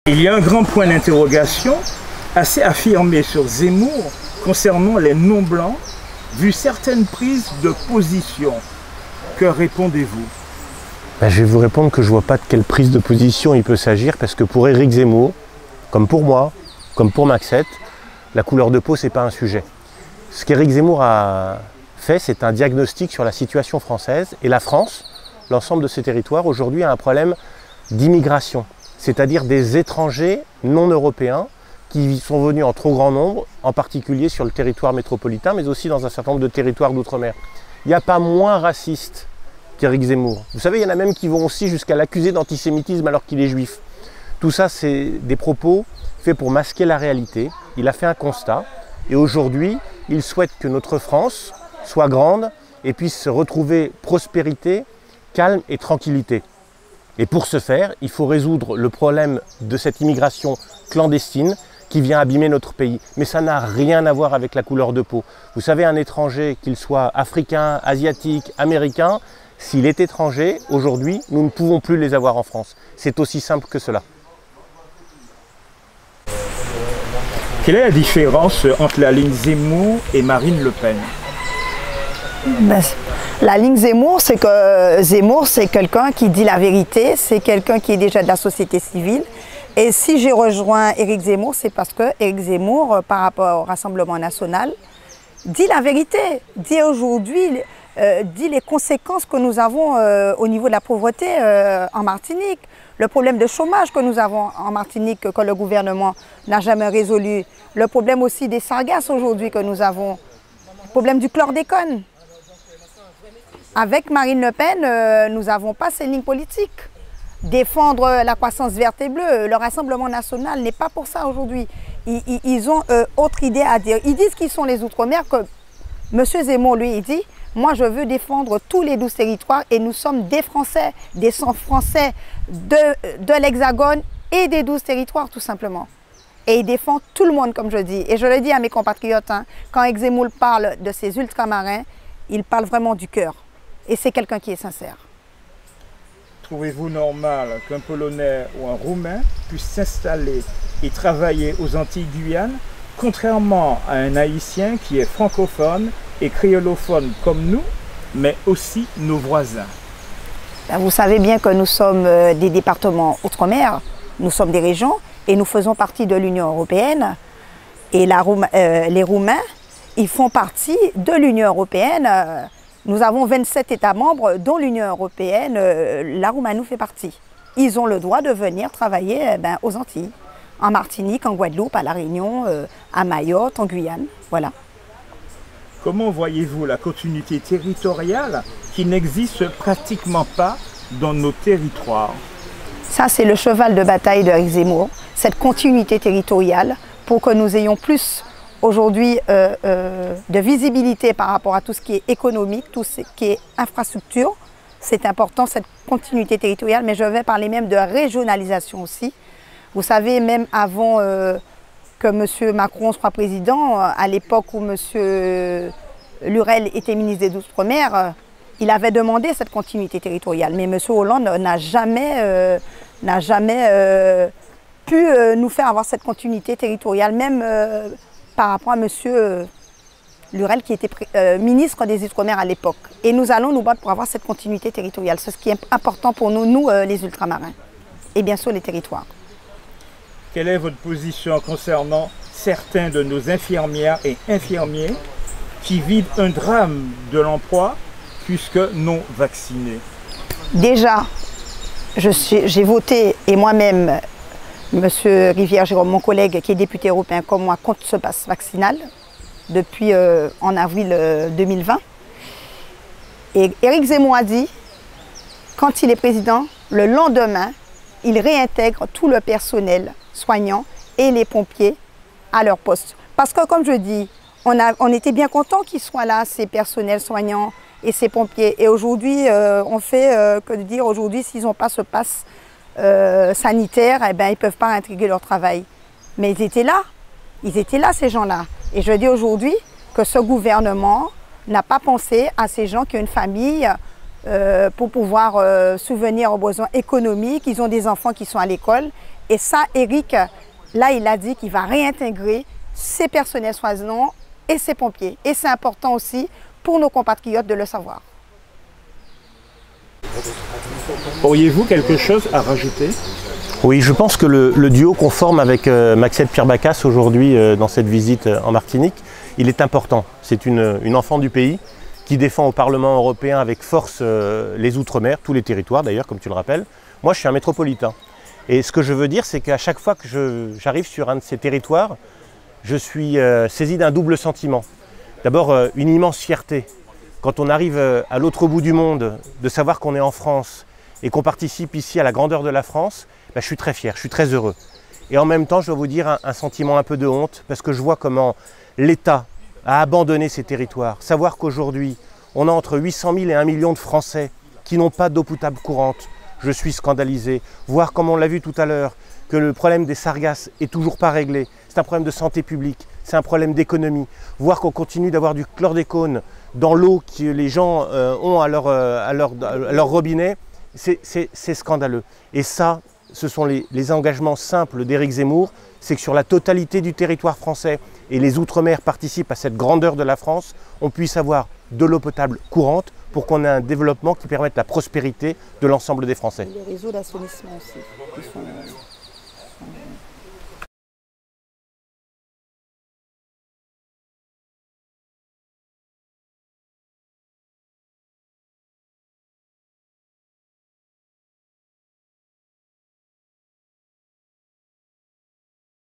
Il y a un grand point d'interrogation assez affirmé sur Zemmour concernant les non-blancs, vu certaines prises de position. Que répondez-vous? Je vais vous répondre que je ne vois pas de quelle prise de position il peut s'agir, parce que pour Éric Zemmour, comme pour moi, comme pour Maxette, la couleur de peau, ce n'est pas un sujet. Ce qu'Éric Zemmour a fait, c'est un diagnostic sur la situation française. Et la France, l'ensemble de ses territoires, aujourd'hui a un problème d'immigration, c'est-à-dire des étrangers non européens qui sont venus en trop grand nombre, en particulier sur le territoire métropolitain, mais aussi dans un certain nombre de territoires d'outre-mer. Il n'y a pas moins raciste qu'Éric Zemmour. Vous savez, il y en a même qui vont aussi jusqu'à l'accuser d'antisémitisme alors qu'il est juif. Tout ça, c'est des propos faits pour masquer la réalité. Il a fait un constat et aujourd'hui, il souhaite que notre France soit grande et puisse se retrouver prospérité, calme et tranquillité. Et pour ce faire, il faut résoudre le problème de cette immigration clandestine qui vient abîmer notre pays. Mais ça n'a rien à voir avec la couleur de peau. Vous savez, un étranger, qu'il soit africain, asiatique, américain, s'il est étranger, aujourd'hui, nous ne pouvons plus les avoir en France. C'est aussi simple que cela. Quelle est la différence entre la ligne Zemmour et Marine Le Pen? La ligne Zemmour, c'est quelqu'un qui dit la vérité, c'est quelqu'un qui est déjà de la société civile. Et si j'ai rejoint Éric Zemmour, c'est parce que Éric Zemmour, par rapport au Rassemblement national, dit la vérité, dit aujourd'hui, dit les conséquences que nous avons au niveau de la pauvreté en Martinique, le problème de chômage que nous avons en Martinique que le gouvernement n'a jamais résolu, le problème aussi des sargasses aujourd'hui que nous avons, le problème du chlordécone. Avec Marine Le Pen, nous n'avons pas ces lignes politiques. Défendre la croissance verte et bleue, le Rassemblement national n'est pas pour ça aujourd'hui. Ils ont autre idée à dire. Ils disent qu'ils sont les Outre-mer, que M. Zemmour, lui, il dit « Moi, je veux défendre tous les 12 territoires et nous sommes des Français, des 100 Français de l'Hexagone et des 12 territoires, tout simplement. » Et il défend tout le monde, comme je dis. Et je le dis à mes compatriotes, hein, quand Éric Zemmour parle de ces ultramarins, il parle vraiment du cœur. Et c'est quelqu'un qui est sincère. Trouvez-vous normal qu'un Polonais ou un Roumain puisse s'installer et travailler aux Antilles-Guyane, contrairement à un Haïtien qui est francophone et créolophone comme nous, mais aussi nos voisins? Vous savez bien que nous sommes des départements outre-mer, nous sommes des régions et nous faisons partie de l'Union européenne. Et les Roumains, ils font partie de l'Union européenne. Nous avons 27 États membres, dont l'Union européenne, la Roumanie fait partie. Ils ont le droit de venir travailler aux Antilles, en Martinique, en Guadeloupe, à La Réunion, à Mayotte, en Guyane, voilà. Comment voyez-vous la continuité territoriale qui n'existe pratiquement pas dans nos territoires? Ça, c'est le cheval de bataille d'Éric Zemmour, cette continuité territoriale pour que nous ayons plus aujourd'hui de visibilité par rapport à tout ce qui est économique, tout ce qui est infrastructure. C'est important, cette continuité territoriale, mais je vais parler même de régionalisation aussi. Vous savez, même avant que M. Macron soit président, à l'époque où M. Lurel était ministre des Outre-mer, il avait demandé cette continuité territoriale. Mais M. Hollande n'a jamais pu nous faire avoir cette continuité territoriale, même par rapport à M. Lurel qui était ministre des Outre-mer à l'époque. Et nous allons nous battre pour avoir cette continuité territoriale. C'est ce qui est important pour nous, les ultramarins. Et bien sûr les territoires. Quelle est votre position concernant certains de nos infirmières et infirmiers qui vivent un drame de l'emploi puisque non vaccinés? Déjà, j'ai voté, et moi-même, M. Rivière-Jérôme, mon collègue qui est député européen comme moi, contre ce pass vaccinal depuis en avril 2020. Et Éric Zemmour a dit, quand il est président, le lendemain, il réintègre tout le personnel soignant et les pompiers à leur poste. Parce que, comme je dis, on était bien contents qu'ils soient là, ces personnels soignants et ces pompiers. Et aujourd'hui, on fait que de dire, aujourd'hui, s'ils n'ont pas ce pass sanitaire, eh ben, ils ne peuvent pas intégrer leur travail. Mais ils étaient là ces gens-là. Et je dis aujourd'hui que ce gouvernement n'a pas pensé à ces gens qui ont une famille pour pouvoir subvenir aux besoins économiques. Ils ont des enfants qui sont à l'école Et ça, Eric, là, il a dit qu'il va réintégrer ses personnels soignants et ses pompiers. Et c'est important aussi pour nos compatriotes de le savoir. Auriez-vous quelque chose à rajouter? Oui, je pense que le duo qu'on forme avec Maxette Pierre-Bacas aujourd'hui dans cette visite en Martinique, il est important. C'est une enfant du pays qui défend au Parlement européen avec force les Outre-mer, tous les territoires d'ailleurs, comme tu le rappelles. Moi, je suis un métropolitain. Et ce que je veux dire, c'est qu'à chaque fois que j'arrive sur un de ces territoires, je suis saisi d'un double sentiment. D'abord, une immense fierté. Quand on arrive à l'autre bout du monde, de savoir qu'on est en France et qu'on participe ici à la grandeur de la France, ben, je suis très fier, je suis très heureux. Et en même temps, je dois vous dire un sentiment un peu de honte, parce que je vois comment l'État a abandonné ces territoires. Savoir qu'aujourd'hui, on a entre 800 000 et 1 million de Français qui n'ont pas d'eau potable courante, je suis scandalisé. Voir, comme on l'a vu tout à l'heure, que le problème des sargasses est toujours pas réglé. C'est un problème de santé publique, c'est un problème d'économie. Voir qu'on continue d'avoir du chlordécone dans l'eau que les gens ont à leur robinet, c'est scandaleux. Et ça, ce sont les engagements simples d'Éric Zemmour, c'est que sur la totalité du territoire français et les Outre-mer participent à cette grandeur de la France, on puisse avoir de l'eau potable courante pour qu'on ait un développement qui permette la prospérité de l'ensemble des Français. Les réseaux d'assainissement aussi, qui sont